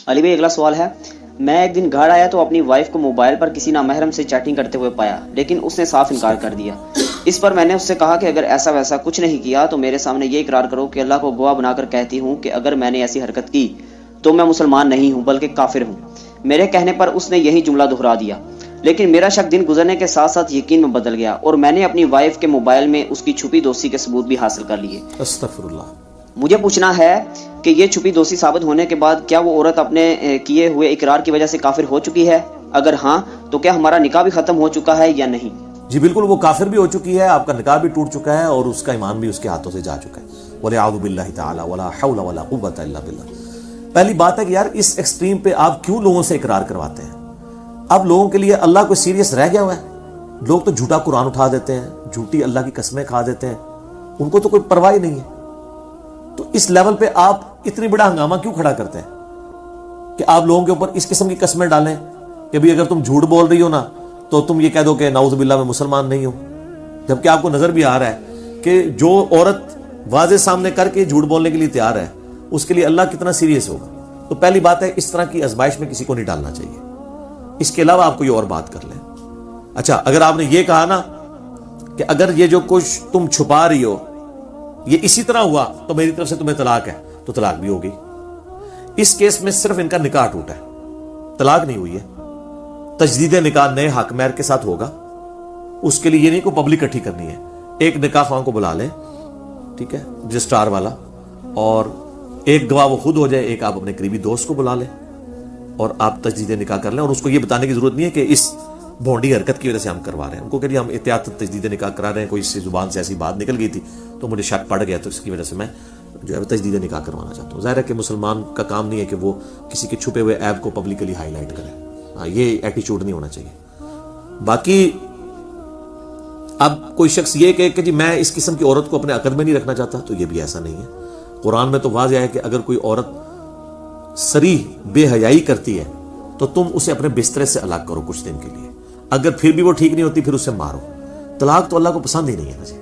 علی بھائی اگلا سوال ہے، میں ایک دن گھر آیا تو اپنی وائف کو موبائل پر کسی نامحرم سے چیٹنگ کرتے ہوئے پایا، لیکن اس نے صاف انکار کر دیا۔ اس پر میں نے اس سے کہا کہ اگر ایسا ویسا کچھ نہیں کیا تو میرے سامنے یہ اقرار کرو کہ اللہ کو گواہ بنا کر کہتی ہوں کہ اگر میں نے ایسی حرکت کی تو میں مسلمان نہیں ہوں بلکہ کافر ہوں۔ میرے کہنے پر اس نے یہی جملہ دہرا دیا، لیکن میرا شک دن گزرنے کے ساتھ ساتھ یقین میں بدل گیا اور میں نے اپنی وائف کے موبائل میں اس کی چھپی دوستی کے ثبوت بھی حاصل کر لیے۔ استغفر اللہ۔ مجھے پوچھنا ہے کہ یہ چھپی دوستی ثابت ہونے کے بعد کیا وہ عورت اپنے کیے ہوئے اقرار کی وجہ سے کافر ہو چکی ہے؟ اگر ہاں تو کیا ہمارا نکاح بھی ختم ہو چکا ہے یا نہیں؟ جی بالکل، وہ کافر بھی ہو چکی ہے، آپ کا نکاح بھی ٹوٹ چکا ہے اور اس کا ایمان بھی اس کے ہاتھوں سے جا چکا ہے۔ وَلِعَوْذُ بِاللَّهِ تَعَالَى وَلَا حَوْلَ وَلَا قُوَّةَ إِلَّا بِاللَّهِ۔ پہلی بات ہے کہ یار اس ایکسٹریم پہ آپ کیوں لوگوں سے اقرار کرواتے ہیں؟ اب لوگوں کے لیے اللہ کوئی سیریس رہ گیا ہوا ہے؟ لوگ تو جھوٹا قرآن اٹھا دیتے ہیں، جھوٹی اللہ کی قسمیں کھا دیتے ہیں، ان کو تو کوئی پرواہ ہی نہیں ہے۔ تو اس لیول پہ آپ اتنی بڑا ہنگامہ کیوں کھڑا کرتے ہیں کہ آپ لوگوں کے اوپر اس قسم کی قسمیں ڈالیں کہ بھی اگر تم جھوٹ بول رہی ہو نا تو تم یہ کہہ دو کہ نعوذ باللہ میں مسلمان نہیں ہوں، جبکہ آپ کو نظر بھی آ رہا ہے کہ جو عورت واضح سامنے کر کے جھوٹ بولنے کے لیے تیار ہے اس کے لیے اللہ کتنا سیریس ہوگا۔ تو پہلی بات ہے اس طرح کی آزمائش میں کسی کو نہیں ڈالنا چاہیے۔ اس کے علاوہ آپ کوئی اور بات کر لیں۔ اچھا، اگر آپ نے یہ کہا نا کہ اگر یہ جو کچھ تم چھپا رہی ہو یہ اسی طرح ہوا تو میری طرف سے تمہیں طلاق ہے، تو طلاق بھی ہوگی۔ اس کیس میں صرف ان کا نکاح ٹوٹا ہے، طلاق نہیں ہوئی ہے۔ تجدید نکاح نئے حق مہر کے ساتھ ہوگا، اس کے لیے یہ نہیں کو پبلک اکٹھی کرنی ہے، ایک نکاح خواہ کو بلا لیں، ٹھیک ہے، رجسٹرار والا، اور ایک گواہ وہ خود ہو جائے، ایک آپ اپنے قریبی دوست کو بلا لیں اور آپ تجدید نکاح کر لیں۔ اور اس کو یہ بتانے کی ضرورت نہیں ہے کہ اس بھونڈی حرکت کی وجہ سے ہم کروا رہے ہیں، ان کو کہ ہم احتیاط تجدید نکاح کرا رہے ہیں، کوئی اس سے زبان سے ایسی بات نکل گئی تھی تو مجھے شک پڑ گیا تو اس کی وجہ سے میں جو ہے تجدید نکاح کروانا چاہتا ہوں۔ ظاہر ہے کہ مسلمان کا کام نہیں ہے کہ وہ کسی کے چھپے ہوئے عیب کو پبلکلی ہائی لائٹ کرے، ہاں یہ ایٹیچیوڈ نہیں ہونا چاہیے۔ باقی اب کوئی شخص یہ کہے کہ جی میں اس قسم کی عورت کو اپنے عقد میں نہیں رکھنا چاہتا، تو یہ بھی ایسا نہیں ہے۔ قرآن میں تو واضح ہے کہ اگر کوئی عورت صریح بے حیائی کرتی ہے تو تم اسے اپنے بسترے سے الگ کرو کچھ دن کے لیے، اگر پھر بھی وہ ٹھیک نہیں ہوتی پھر اسے مارو۔ طلاق تو اللہ کو پسند ہی نہیں ہے نا جی۔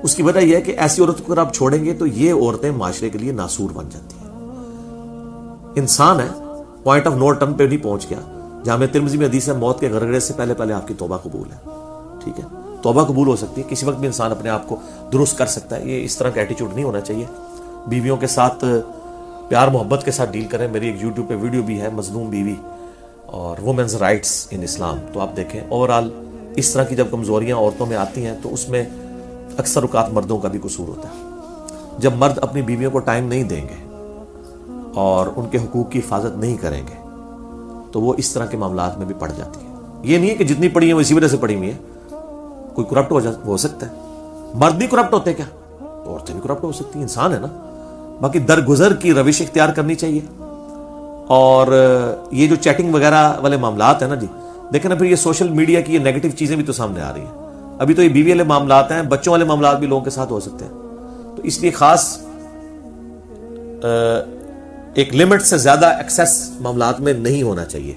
اس کی وجہ یہ ہے کہ ایسی عورت کو اگر آپ چھوڑیں گے تو یہ عورتیں معاشرے کے لیے ناسور بن جاتی ہیں۔ انسان ہے، پوائنٹ آف نو ٹرن پہ نہیں پہنچ گیا۔ جامع ترمذی میں حدیث ہے موت کے غرغرے سے پہلے پہلے آپ کی توبہ قبول ہے، ٹھیک ہے، توبہ قبول ہو سکتی ہے، کسی وقت بھی انسان اپنے آپ کو درست کر سکتا ہے۔ یہ اس طرح کا ایٹیچیوڈ نہیں ہونا چاہیے۔ بیویوں کے ساتھ پیار محبت کے ساتھ ڈیل کریں۔ میری ایک یوٹیوب پہ ویڈیو بھی ہے، مظلوم بیوی اور وومنز رائٹس ان اسلام، تو آپ دیکھیں۔ اوورآل اس طرح کی جب کمزوریاں عورتوں میں آتی ہیں تو اس میں اکثر اوقات مردوں کا بھی قصور ہوتا ہے۔ جب مرد اپنی بیویوں کو ٹائم نہیں دیں گے اور ان کے حقوق کی حفاظت نہیں کریں گے تو وہ اس طرح کے معاملات میں بھی پڑ جاتی ہیں۔ یہ نہیں ہے کہ جتنی پڑی ہیں وہ اسی وجہ سے پڑی ہوئی ہیں، کوئی کرپٹ ہو سکتا ہے۔ مرد بھی کرپٹ ہوتے کیا؟ تو عورتیں بھی کرپٹ ہو سکتی ہیں، انسان ہے نا۔ باقی درگزر کی روش اختیار کرنی چاہیے۔ اور یہ جو چیٹنگ وغیرہ والے معاملات ہیں نا جی، دیکھیں نا، پھر یہ سوشل میڈیا کی یہ نیگیٹو چیزیں بھی تو سامنے آ رہی ہیں۔ ابھی تو یہ بیوی والے معاملات ہیں، بچوں والے معاملات بھی لوگوں کے ساتھ ہو سکتے ہیں۔ تو اس لیے خاص ایک لمٹ سے زیادہ ایکسیس معاملات میں نہیں ہونا چاہیے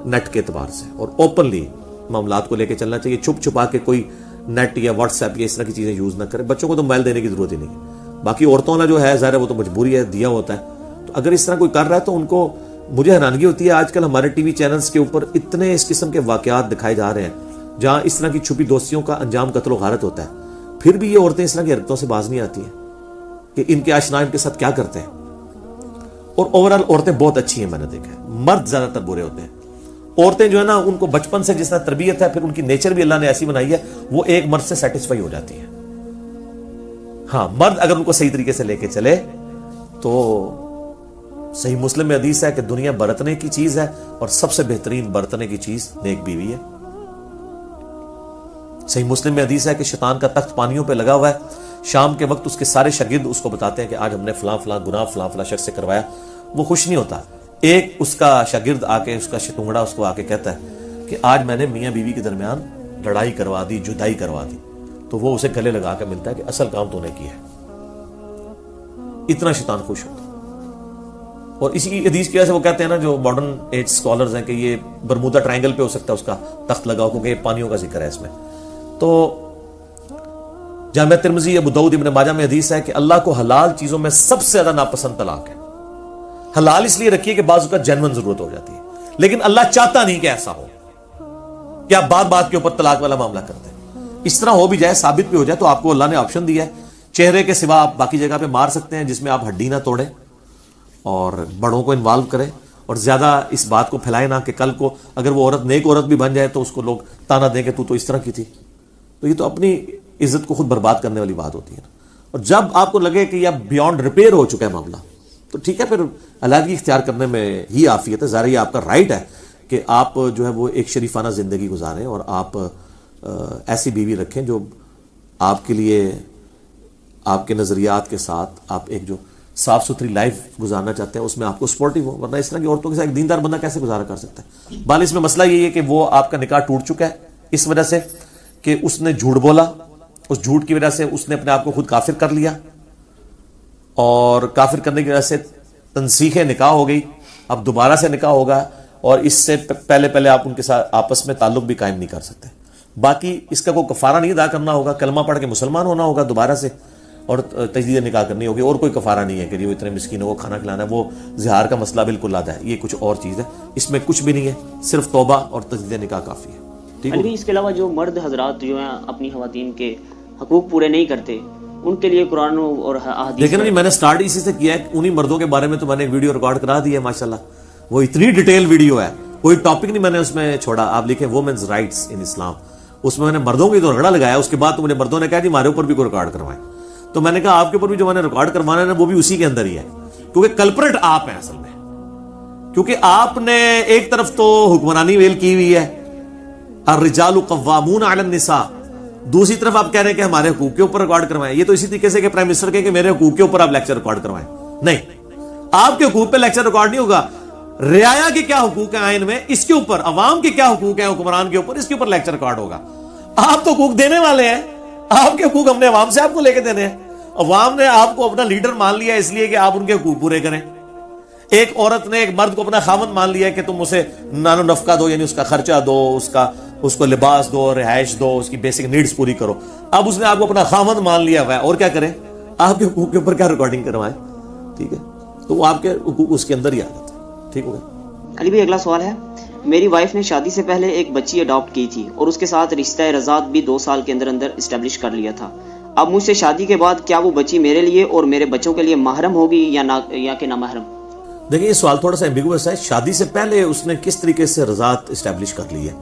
نیٹ کے اعتبار سے، اور اوپنلی معاملات کو لے کے چلنا چاہیے۔ چھپ چھپا کے کوئی نیٹ یا واٹس ایپ یا اس طرح کی چیزیں یوز نہ کرے۔ بچوں کو تو موبائل دینے کی ضرورت ہی نہیں ہے۔ باقی عورتوں والا جو ہے ظاہر ہے وہ تو مجبوری ہے، دیا ہوتا ہے۔ تو اگر اس طرح کوئی کر رہا ہے تو ان کو، مجھے حیرانگی ہوتی ہے آج کل ہمارے ٹی وی چینلز کے اوپر اتنے اس قسم کے واقعات دکھائے جا رہے ہیں جہاں اس طرح کی چھپی دوستیوں کا انجام قتل و غارت ہوتا ہے، پھر بھی یہ عورتیں اس طرح کی حرکتوں سے باز نہیں آتی ہیں کہ ان کے آشنا ان کے ساتھ کیا کرتے ہیں۔ اور اوورآل عورتیں بہت اچھی ہیں، میں نے دیکھا ہے، مرد زیادہ تر برے ہوتے ہیں۔ عورتیں جو ہے نا ان کو بچپن سے جس طرح تربیت ہے، پھر ان کی نیچر بھی اللہ نے ایسی بنائی ہے، وہ ایک مرد سے سیٹسفائی ہو جاتی ہے۔ ہاں، مرد اگر ان کو صحیح طریقے سے لے کے چلے تو صحیح مسلم میں حدیث ہے کہ دنیا برتنے کی چیز ہے اور سب سے بہترین برتنے کی چیز نیک بیوی ہے۔ صحیح مسلم میں حدیث ہے کہ شیطان کا تخت پانیوں پہ لگا ہوا ہے، شام کے وقت اس کے سارے شاگرد اس کو بتاتے ہیں کہ آج ہم نے فلاں فلاں گناہ فلاں فلاں شخص سے کروایا، وہ خوش نہیں ہوتا۔ ایک اس کا شاگرد آ کے، اس کا شتونگڑا اس کو آ کے کہتا ہے کہ آج میں نے میاں بیوی کے درمیان لڑائی کروا دی، جدائی کروا دی، تو وہ اسے گلے لگا کے ملتا ہے کہ اصل کام تو نے کیا ہے۔ اتنا شیطان خوش ہوتا ہے۔ اور اسی کی حدیث کی وجہ سے وہ کہتے ہیں نا، جو ماڈرن ایج اسکالرز ہیں، کہ یہ برمودا ٹرائنگل پہ ہو سکتا ہے اس کا تخت لگاؤ، کیونکہ یہ پانیوں کا ذکر ہے اس میں۔ تو جامع ترمذی، ابو داؤد، ابن ماجہ میں حدیث ہے کہ اللہ کو حلال چیزوں میں سب سے زیادہ ناپسند طلاق ہے۔ حلال اس لیے رکھیے کہ بعض کا جینون ضرورت ہو جاتی ہے، لیکن اللہ چاہتا نہیں کہ ایسا ہو کہ آپ بات کے اوپر طلاق والا معاملہ کرتے ہیں۔ اس طرح ہو بھی جائے، ثابت بھی ہو جائے، تو آپ کو اللہ نے آپشن دیا ہے، چہرے کے سوا آپ باقی جگہ پہ مار سکتے ہیں، جس میں آپ ہڈی نہ توڑیں اور بڑوں کو انوالو کریں، اور زیادہ اس بات کو پھیلائے نہ کہ کل کو اگر وہ عورت نیک عورت بھی بن جائے تو اس کو لوگ تانا دیں کہ تو اس طرح کی تھی، تو یہ تو اپنی عزت کو خود برباد کرنے والی بات ہوتی ہے نا۔ اور جب آپ کو لگے کہ یہ بیونڈ ریپیئر ہو چکا ہے معاملہ، تو ٹھیک ہے، پھر علیحدگی اختیار کرنے میں ہی عافیت ہے، ظاہر یہ آپ کا رائٹ ہے کہ آپ جو ہے وہ ایک شریفانہ زندگی گزاریں اور آپ ایسی بیوی رکھیں جو آپ کے لیے آپ کے نظریات کے ساتھ آپ ایک جو صاف ستھری لائف گزارنا چاہتے ہیں اس میں آپ کو سپورٹیو ہو، ورنہ اس طرح کی عورتوں کے ساتھ ایک دیندار بندہ کیسے گزارا کر سکتا ہے؟ بال اس میں مسئلہ یہی ہے کہ وہ آپ کا نکاح ٹوٹ چکا ہے اس وجہ سے کہ اس نے جھوٹ بولا، اس جھوٹ کی وجہ سے اس نے اپنے آپ کو خود کافر کر لیا، اور کافر کرنے کی وجہ سے تنسیخ نکاح ہو گئی، اب دوبارہ سے نکاح ہوگا، اور اس سے پہلے آپ ان کے ساتھ آپس میں تعلق بھی قائم نہیں کر سکتے۔ باقی اس کا کوئی کفارہ نہیں ادا کرنا ہوگا، کلمہ پڑھ کے مسلمان ہونا ہوگا دوبارہ سے، اور تجدید نکاح کرنی ہوگی، اور کوئی کفارہ نہیں ہے کہ وہ اتنے مسکینوں کو کھانا کھلانا ہے، وہ زہار کا مسئلہ بالکل آدھا ہے، یہ کچھ اور چیز ہے، اس میں کچھ بھی نہیں ہے، صرف توبہ اور تجدید نکاح کافی ہے۔ ٹھیک ہے، اس کے علاوہ جو مرد حضرات جو ہیں اپنی خواتین کے حقوق پورے نہیں کرتے، ان کے لیے قرآن اور احادیث دیکھیں نا جی، میں نے سٹارٹ اسی سے کیا ہے، انہی مردوں کے بارے میں تو میں نے ایک ویڈیو ریکارڈ کرا دی ہے ماشاءاللہ، وہ اتنی ڈیٹیل ویڈیو ہے، کوئی ٹاپک نہیں میں نے اس میں چھوڑا۔ آپ لکھیں وومنز رائٹس ان اسلام، اس میں نے مردوں کی تو رگڑا لگایا، اس کے بعد تو مجھے مردوں نے کہا جی ہمارے اوپر بھی کوئی ریکارڈ کروائیں، تو میں نے کہا آپ کے اوپر بھی جو میں نے ریکارڈ کروانا ہے نا وہ بھی اسی کے اندر ہی ہے، کیونکہ کلپریٹ آپ ہیں اصل میں، کیونکہ آپ نے ایک طرف تو حکمرانی ویل کی ہوئی ہے، الرجال قوامون علی النساء، دوسری طرف آپ کہہ رہے ہیں کہ ہمارے حقوق کے اوپر ریکارڈ کروائیں۔ یہ تو اسی طریقے سے کہ پرائم منسٹر کہ میرے حقوق کے اوپر آپ لیکچر ریکارڈ کروائیں، نہیں، آپ کے حقوق پہ لیکچر ریکارڈ نہیں ہوگا، رعایا کے کیا حقوق ہیں آئین میں اس کے اوپر، عوام کے کیا حقوق ہیں حکمران کے اوپر اس کے اوپر لیکچر ریکارڈ ہوگا۔ آپ تو حقوق دینے والے ہیں، آپ کے حقوق ہم نے عوام سے آپ کو لے کے دینے ہیں، عوام نے آپ کو اپنا لیڈر مان لیا اس لیے کہ آپ ان کے حقوق پورے کریں۔ ایک عورت نے ایک مرد کو اپنا خاوند مان لیا کہ تم اسے نانو نفقہ دو، یعنی اس کا خرچہ دو، اس کو لباس دو، رہائش دو، اس کی بیسک نیڈز پوری کرو۔ اب اس نے آپ کو اپنا خاوند مان لیا ہوا ہے، اور کیا کریں؟ آپ کے حقوق کے اوپر کیا ریکارڈنگ کروائیں؟ ٹھیک ہے، تو وہ آپ کے حقوق اس کے اندر ہی آ جاتے ہیں۔ ٹھیک ہو گیا؟ علی بھائی اگلا سوال ہے، میری وائف نے شادی سے پہلے ایک بچی اڈاپٹ کی تھی اور اس کے ساتھ رشتہ رضاعت بھی 2 سال کے اندر اسٹیبلش کر لیا تھا۔ اب مجھ سے شادی کے بعد کیا وہ بچی میرے لیے اور میرے بچوں کے لیے محرم ہوگی یا کہ نامحرم؟ دیکھیں یہ سوال تھوڑا سا ایمبیگوس ہے، شادی سے پہلے اس نے کس طریقے سے رضاعت اسٹیبلش کر لی ہے،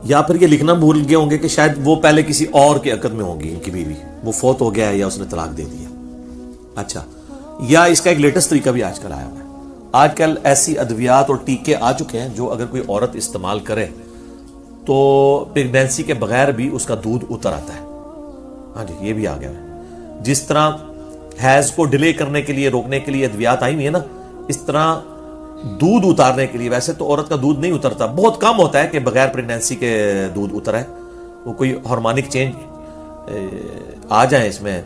یا پھر یہ لکھنا بھول گئے ہوں گے کہ شاید وہ پہلے کسی اور کے عقد میں ہوگی، ان کی بیوی وہ فوت ہو گیا ہے یا اس نے طلاق دے دیا، اچھا، یا اس کا ایک لیٹسٹ طریقہ بھی آج کل آیا ہوا ہے۔ آج کل ایسی ادویات اور ٹیکے آ چکے ہیں جو اگر کوئی عورت استعمال کرے تو پریگنینسی کے بغیر بھی اس کا دودھ اتر آتا ہے۔ ہاں جی، یہ بھی آ گیا ہے۔ جس طرح حیض کو ڈیلے کرنے کے لیے، روکنے کے لیے ادویات آئی ہوئی ہیں نا، اس طرح دودھ اتارنے کے لیے، ویسے تو عورت کا دودھ نہیں اترتا، بہت کم ہوتا ہے کہ بغیر پریگنینسی کے دودھ اترا ہے، وہ کوئی ہارمونک چینج آ جائیں اس میں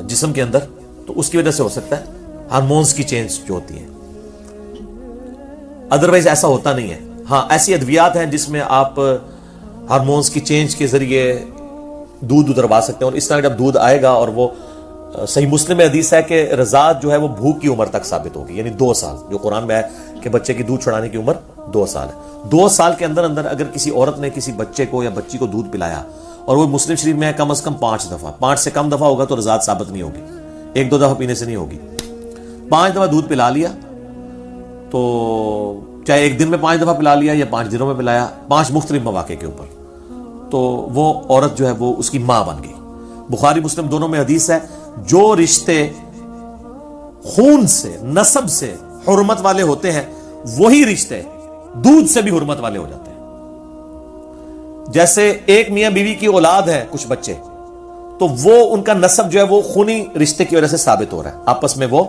جسم کے اندر، تو اس کی وجہ سے ہو سکتا ہے، ہارمونز کی چینج جو ہوتی ہیں، ادروائز ایسا ہوتا نہیں ہے۔ ہاں ایسی ادویات ہیں جس میں آپ ہارمونز کی چینج کے ذریعے دودھ اتروا سکتے ہیں، اور اس طرح جب دودھ آئے گا، اور وہ صحیح مسلم میں حدیث ہے کہ رضاعت جو ہے وہ بھوک کی عمر تک ثابت ہوگی، یعنی 2 سال، جو قرآن میں ہے کہ بچے کی دودھ چھڑانے کی عمر 2 سال ہے۔ 2 سال کے اندر اگر کسی عورت نے کسی بچے کو یا بچی کو دودھ پلایا، اور وہ مسلم شریف میں ہے کم از کم 5 دفعہ، 5 سے کم دفعہ ہوگا تو رضاعت ثابت نہیں ہوگی، 1-2 دفعہ پینے سے نہیں ہوگی، 5 دفعہ دودھ پلا لیا، تو چاہے ایک دن میں 5 دفعہ پلا لیا یا 5 دنوں میں پلایا، 5 مختلف مواقع کے اوپر، تو وہ عورت جو ہے وہ اس کی ماں بن گئی۔ بخاری مسلم دونوں میں حدیث ہے، جو رشتے خون سے، نسب سے حرمت والے ہوتے ہیں، وہی رشتے دودھ سے بھی حرمت والے ہو جاتے ہیں۔ جیسے ایک میاں بیوی کی اولاد ہے کچھ بچے، تو وہ ان کا نسب جو ہے وہ خونی رشتے کی وجہ سے ثابت ہو رہا ہے، آپس میں وہ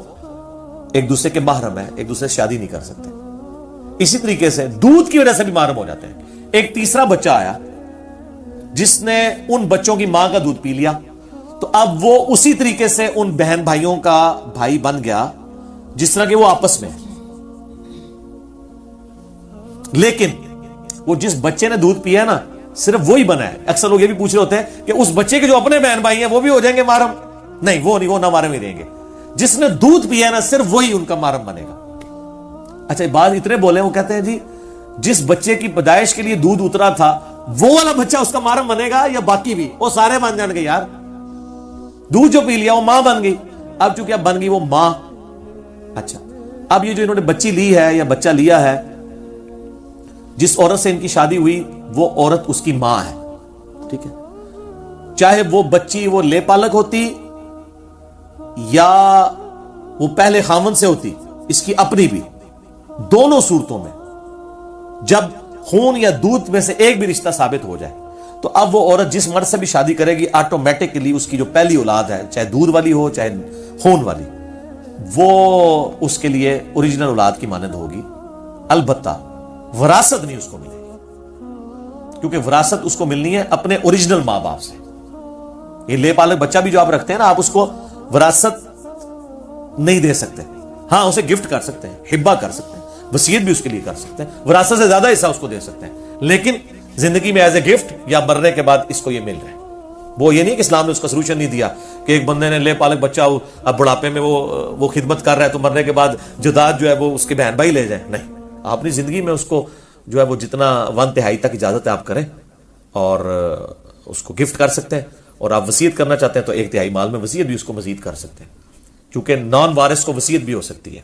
ایک دوسرے کے محرم ہیں، ایک دوسرے سے شادی نہیں کر سکتے۔ اسی طریقے سے دودھ کی وجہ سے بھی محرم ہو جاتے ہیں۔ ایک تیسرا بچہ آیا جس نے ان بچوں کی ماں کا دودھ پی لیا، تو اب وہ اسی طریقے سے ان بہن بھائیوں کا بھائی بن گیا جس طرح کہ وہ آپس میں، لیکن وہ جس بچے نے دودھ پیا نا صرف وہی بنا ہے۔ اکثر لوگ یہ بھی پوچھ رہے ہوتے ہیں کہ اس بچے کے جو اپنے بہن بھائی ہیں وہ بھی ہو جائیں گے محرم؟ نہیں، وہ نہ محرم ہی رہیں گے۔ جس نے دودھ پیا نا صرف وہی ان کا محرم بنے گا. اچھا بات اتنے بولے, وہ کہتے ہیں جی جس بچے کی پیدائش کے لیے دودھ اترا تھا وہ والا بچہ اس کا محرم بنے گا یا باقی بھی؟ وہ سارے بن جان گے یار. دودھ جو پی لیا وہ ماں بن گئی, اب چونکہ اب بن گئی وہ ماں. اچھا اب یہ جو انہوں نے بچی لی ہے یا بچہ لیا ہے, جس عورت سے ان کی شادی ہوئی وہ عورت اس کی ماں ہے, ٹھیک ہے, چاہے وہ بچی وہ لے پالک ہوتی یا وہ پہلے خاوند سے ہوتی, اس کی اپنی بھی. دونوں صورتوں میں جب خون یا دودھ میں سے ایک بھی رشتہ ثابت ہو جائے تو اب وہ عورت جس مرد سے بھی شادی کرے گی آٹومیٹکلی اس کی جو پہلی اولاد ہے, چاہے دودھ والی ہو چاہے خون والی, وہ اس کے لیے اوریجنل اولاد کی مانند ہوگی. البتہ وراثت نہیں اس کو ملے گی, کیونکہ وراثت اس کو ملنی ہے اپنے اوریجنل ماں باپ سے. یہ لے پالک بچہ بھی جو آپ رکھتے ہیں نا, آپ اس کو وراثت نہیں دے سکتے. ہاں اسے گفٹ کر سکتے ہیں, ہبہ کر سکتے ہیں, وصیت بھی اس کے لیے کر سکتے ہیں, وراثت سے زیادہ حصہ اس کو دے سکتے ہیں, لیکن زندگی میں ایز اے گفٹ یا مرنے کے بعد اس کو یہ مل رہا ہے. وہ یہ نہیں کہ اسلام نے اس کا سولوشن نہیں دیا کہ ایک بندے نے لے پالک بچہ اب بڑھاپے میں وہ خدمت کر رہا ہے تو مرنے کے بعد جداد جو ہے وہ اس کے بہن بھائی لے جائیں. نہیں, آپ اپنی زندگی میں اس کو جو ہے وہ جتنا 1/3 تک اجازت ہے آپ کریں اور اس کو گفٹ کر سکتے ہیں. اور آپ وصیت کرنا چاہتے ہیں تو 1/3 مال میں وصیت بھی اس کو مزید کر سکتے ہیں, کیونکہ نان وارث کو وصیت بھی ہو سکتی ہے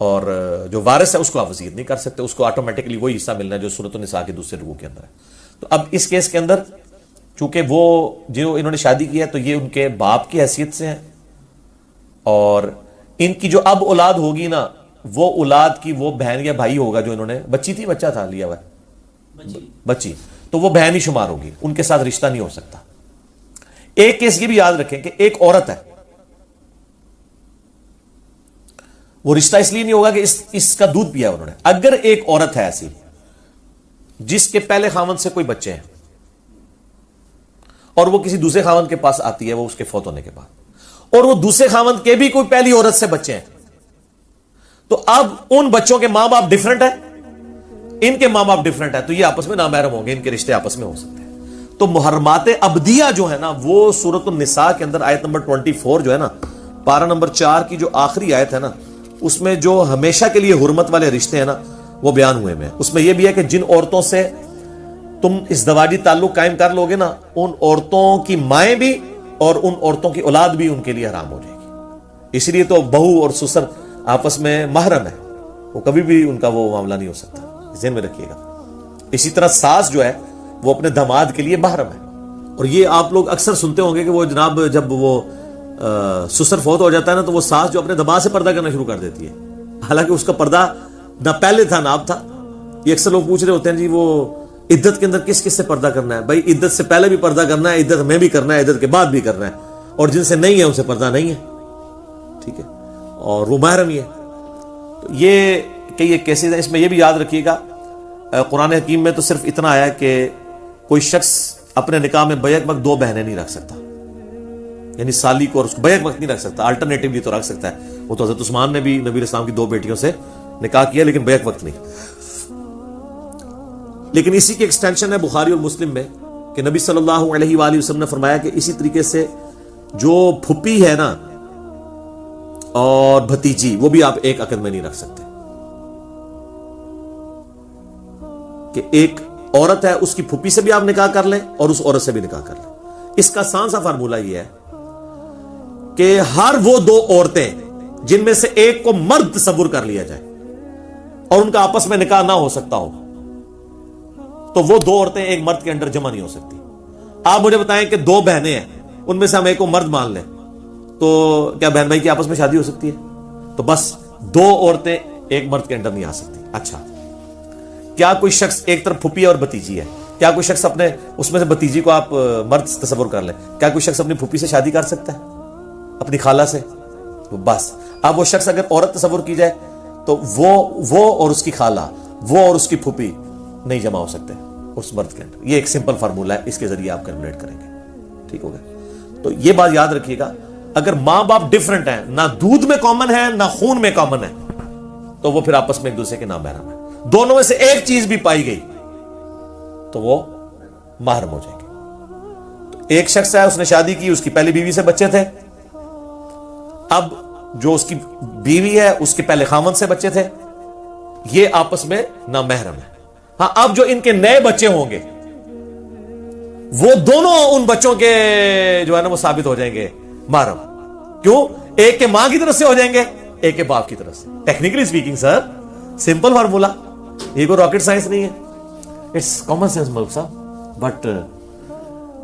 اور جو وارث ہے اس کو آپ وصیت نہیں کر سکتے, اس کو آٹومیٹکلی وہی حصہ ملنا ہے جو سورۃ النساء کے دوسرے رکوع کے اندر ہے. تو اب اس کیس کے اندر چونکہ وہ جو انہوں نے شادی کی ہے تو یہ ان کے باپ کی حیثیت سے ہیں, اور ان کی جو اب اولاد ہوگی نا وہ اولاد کی وہ بہن یا بھائی ہوگا جو انہوں نے, بچی تھی بچہ تھا لیا ہوا بچی, تو وہ بہن ہی شمار ہوگی, ان کے ساتھ رشتہ نہیں ہو سکتا. ایک کیس یہ بھی یاد رکھیں کہ ایک عورت ہے, وہ رشتہ اس لیے نہیں ہوگا کہ اس کا دودھ پیا انہوں نے. اگر ایک عورت ہے ایسی جس کے پہلے خاوند سے کوئی بچے ہیں اور وہ کسی دوسرے خاوند کے پاس آتی ہے وہ اس کے فوت ہونے کے بعد, اور وہ دوسرے خاوند کے بھی کوئی پہلی عورت سے بچے ہیں, تو اب ان بچوں کے ماں باپ ڈیفرنٹ ہیں, ان کے ماں باپ ڈیفرنٹ ہیں, تو یہ آپس میں نامحرم ہوں گے, ان کے رشتے آپس میں ہو سکتے ہیں. تو محرمات ابدیہ جو ہے نا وہ سورۃ النساء کے اندر آیت نمبر 24 جو ہے نا, پارہ نمبر 4 کی جو آخری آیت ہے نا, اس میں جو ہمیشہ کے لیے حرمت والے رشتے ہیں نا وہ بیان ہوئے ہیں. اس میں یہ بھی ہے کہ جن عورتوں سے تم ازدواجی تعلق قائم کر لوگے نا ان عورتوں کی مائیں بھی اور ان عورتوں کی اولاد بھی ان کے لیے حرام ہو جائے گی. اس لیے تو بہو اور سسر آپس میں محرم ہے, وہ کبھی بھی ان کا وہ معاملہ نہیں ہو سکتا, ذہن میں رکھیے گا. اسی طرح ساس جو ہے وہ اپنے داماد کے لیے محرم ہے. اور یہ آپ لوگ اکثر سنتے ہوں گے کہ وہ جناب جب وہ سسر فوت ہو جاتا ہے نا تو وہ ساس جو اپنے داماد سے پردہ کرنا شروع کر دیتی ہے, حالانکہ اس کا پردہ نہ پہلے تھا نہ اب تھا. یہ اکثر لوگ پوچھ رہے ہوتے ہیں جی وہ عدت کے اندر کس کس سے پردہ کرنا ہے. بھائی عدت سے پہلے بھی پردہ کرنا ہے, عدت میں بھی کرنا ہے, عدت کے بعد بھی کرنا ہے, اور جن سے نہیں ہے ان سے پردہ نہیں ہے, ٹھیک ہے, اور وہ محرم ہی ہے. تو یہ کئی ایک کیسز ہیں. اس میں یہ بھی یاد رکھیے گا قرآن حکیم میں تو صرف اتنا آیا کہ کوئی شخص اپنے نکاح میں بیک وقت 2 بہنیں نہیں رکھ سکتا, یعنی سالی کو اور اس کو بیک وقت نہیں رکھ سکتا, الٹرنیٹیولی تو رکھ سکتا ہے. وہ تو حضرت عثمان نے بھی نبی اسلام کی 2 بیٹیوں سے نکاح کیا لیکن بیک وقت نہیں. لیکن اسی کی ایکسٹینشن ہے بخاری اور مسلم میں کہ نبی صلی اللہ علیہ وآلہ وسلم نے فرمایا کہ اسی طریقے سے جو پھپھی ہے نا اور بھتیجی وہ بھی آپ ایک عقد میں نہیں رکھ سکتے. کہ ایک عورت ہے اس کی پھپھی سے بھی آپ نکاح کر لیں اور اس عورت سے بھی نکاح کر لیں. اس کا آسان سا فارمولہ یہ ہے کہ ہر وہ 2 عورتیں جن میں سے ایک کو مرد تصور کر لیا جائے اور ان کا آپس میں نکاح نہ ہو سکتا ہو تو وہ 2 عورتیں ایک مرد کے اندر جمع نہیں ہو سکتی. آپ مجھے بتائیں کہ 2 بہنیں ہیں, ان میں سے ہم ایک کو مرد مان لیں تو کیا بہن بھائی کی آپس میں شادی ہو سکتی ہے؟ تو بس 2 عورتیں ایک مرد کے اندر نہیں آ سکتی. اچھا کیا کوئی شخص ایک طرف پھپھی اور بتیجی ہے, کیا کوئی شخص اپنے اس میں سے بتیجی کو آپ مرد تصور کر لیں, کیا کوئی شخص اپنی پھپھی سے شادی کر سکتا ہے اپنی خالہ سے؟ تو بس اب وہ شخص اگر عورت تصور کی جائے تو وہ اور اس کی خالہ, وہ اور اس کی پھپھی نہیں جمع ہو سکتے اس مرد کے اندر. یہ ایک سمپل فارمولہ ہے, اس کے ذریعے آپ کیلکولیٹ کریں گے, ٹھیک ہو گیا. تو یہ بات یاد رکھیے گا, اگر ماں باپ ڈیفرنٹ ہیں, نہ دودھ میں کامن ہے نہ خون میں کامن ہے, تو وہ پھر آپس میں ایک دوسرے کے نام محرم ہے. دونوں میں سے ایک چیز بھی پائی گئی تو وہ محرم ہو جائے گی. تو ایک شخص ہے اس نے شادی کی, اس کی پہلی بیوی سے بچے تھے, اب جو اس کی بیوی ہے اس کے پہلے خامن سے بچے تھے، یہ آپس میں نامحرم ہے. ہاں اب جو ان کے نئے بچے ہوں گے وہ دونوں ان بچوں کے جو ہے نا وہ ثابت ہو جائیں گے محرم. کیوں؟ ایک کے ماں کی طرف سے ہو جائیں گے، ایک کے باپ کی طرف سے. ٹیکنیکلی اسپیکنگ سر سمپل فارمولا، یہ کوئی راکٹ سائنس نہیں ہے، اٹس کامن سینس ملک صاحب. بٹ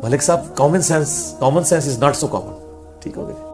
ملک صاحب common sense is not so common. ٹھیک ہو گیا.